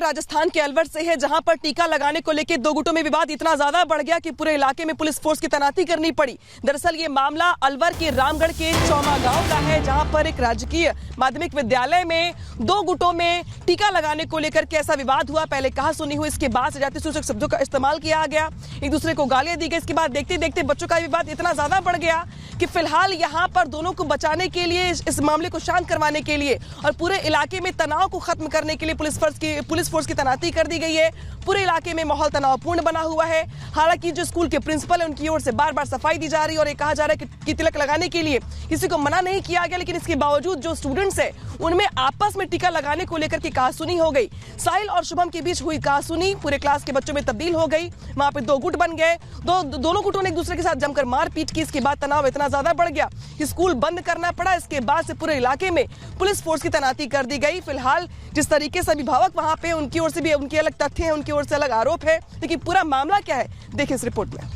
राजस्थान के अलवर से है, जहां पर टीका लगाने को लेकर दो गुटों में विवाद इतना ज्यादा बढ़ गया कि पूरे इलाके में पुलिस फोर्स की तैनाती करनी पड़ी। दरअसल ये मामला अलवर के रामगढ़ के चौमा गांव का है, जहां पर एक राजकीय माध्यमिक विद्यालय में दो गुटों में टीका लगाने को लेकर के ऐसा विवाद हुआ। पहले कहा सुनी हुई, इसके बाद जाति सूचक शब्दों का इस्तेमाल किया गया, एक दूसरे को गालियां दी गई। इसके बाद देखते देखते बच्चों का विवाद इतना ज्यादा बढ़ गया कि फिलहाल यहाँ पर दोनों को बचाने के लिए, इस मामले को शांत करवाने के लिए और पूरे इलाके में तनाव को खत्म करने के लिए पुलिस फोर्स की तैनाती कर दी गई है। पूरे इलाके में माहौल तनावपूर्ण बना हुआ है। हालांकि जो स्कूल के प्रिंसिपल है, उनकी ओर से बार बार सफाई दी जा रही है और ये कहा जा रहा है कि तिलक लगाने के लिए किसी को मना नहीं किया गया, लेकिन इसके बावजूद जो स्टूडेंट्स है उनमें आपस में टीका लगाने को लेकर के कहासुनी हो गई। साहिल और शुभम के बीच हुई कहासुनी पूरे क्लास के बच्चों में तब्दील हो गई। वहां पे दो गुट बन गए, दोनों गुटों ने एक दूसरे के साथ जमकर मारपीट की। इसके बाद तनाव इतना ज्यादा बढ़ गया कि स्कूल बंद करना पड़ा। इसके बाद से पूरे इलाके में पुलिस फोर्स की तैनाती कर दी गई। फिलहाल जिस तरीके से अभिभावक वहां पे, उनकी ओर से भी उनके अलग तथ्य हैं, उनकी ओर से अलग आरोप है, लेकिन पूरा मामला क्या है देखिए इस रिपोर्ट में।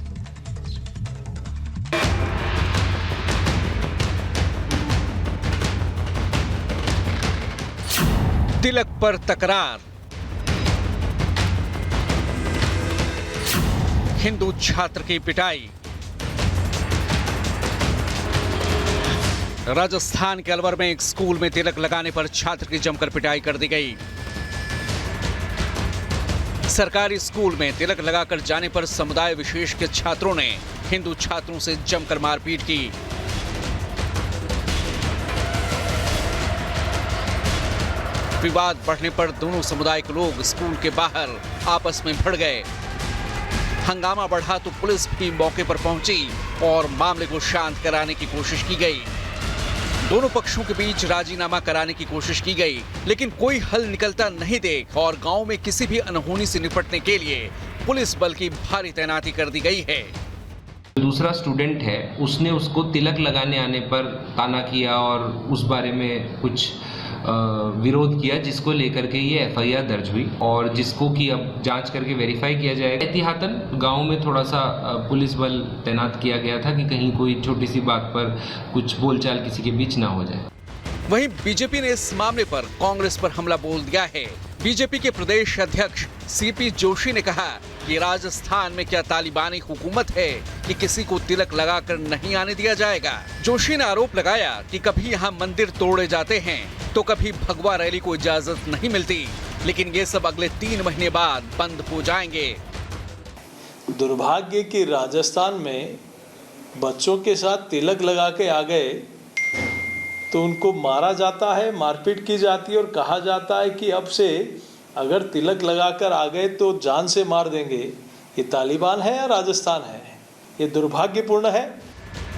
तिलक पर तकरार, हिंदू छात्र की पिटाई। राजस्थान के अलवर में एक स्कूल में तिलक लगाने पर छात्र की जमकर पिटाई कर दी गई। सरकारी स्कूल में तिलक लगाकर जाने पर समुदाय विशेष के छात्रों ने हिंदू छात्रों से जमकर मारपीट की। विवाद बढ़ने पर दोनों समुदाय के लोग स्कूल के बाहर आपस में भिड़ गए। हंगामा बढ़ा तो पुलिस भी मौके पर पहुंची और मामले को शांत कराने की कोशिश की गई। दोनों पक्षों के बीच राजीनामा कराने की कोशिश की गई, लेकिन कोई हल निकलता नहीं देख और गांव में किसी भी अनहोनी से निपटने के लिए पुलिस बल की भारी तैनाती कर दी गई है। दूसरा स्टूडेंट है, उसने उसको तिलक लगाने आने पर ताना किया और उस बारे में कुछ विरोध किया, जिसको लेकर के ये एफआईआर दर्ज हुई और जिसको कि अब जांच करके वेरीफाई किया जाएगा। एहतियातन गांव में थोड़ा सा पुलिस बल तैनात किया गया था कि कहीं कोई छोटी सी बात पर कुछ बोलचाल किसी के बीच ना हो जाए। वहीं बीजेपी ने इस मामले पर कांग्रेस पर हमला बोल दिया है। बीजेपी के प्रदेश अध्यक्ष सीपी जोशी ने कहा कि राजस्थान में क्या तालिबानी हुकूमत है कि किसी को तिलक लगाकर नहीं आने दिया जाएगा। जोशी ने आरोप लगाया कि कभी यहाँ मंदिर तोड़े जाते हैं तो कभी भगवा रैली को इजाजत नहीं मिलती, लेकिन ये सब अगले 3 महीने बाद बंद हो जाएंगे। दुर्भाग्य कि राजस्थान में बच्चों के साथ तिलक लगा के आ गए तो उनको मारा जाता है, मारपीट की जाती है और कहा जाता है कि अब से अगर तिलक लगाकर आ गए तो जान से मार देंगे। ये तालिबान है या राजस्थान है? ये दुर्भाग्यपूर्ण है।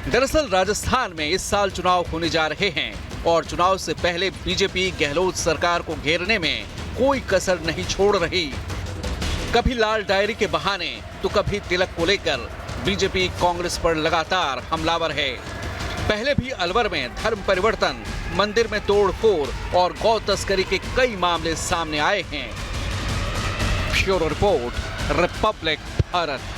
दरअसल राजस्थान में इस साल चुनाव होने जा रहे हैं और चुनाव से पहले बीजेपी गहलोत सरकार को घेरने में कोई कसर नहीं छोड़ रही। कभी लाल डायरी के बहाने तो कभी तिलक को लेकर बीजेपी कांग्रेस पर लगातार हमलावर है। पहले भी अलवर में धर्म परिवर्तन, मंदिर में तोड़फोड़ और गौ तस्करी के कई मामले सामने आए हैं। Bureau report, Republic Bharat.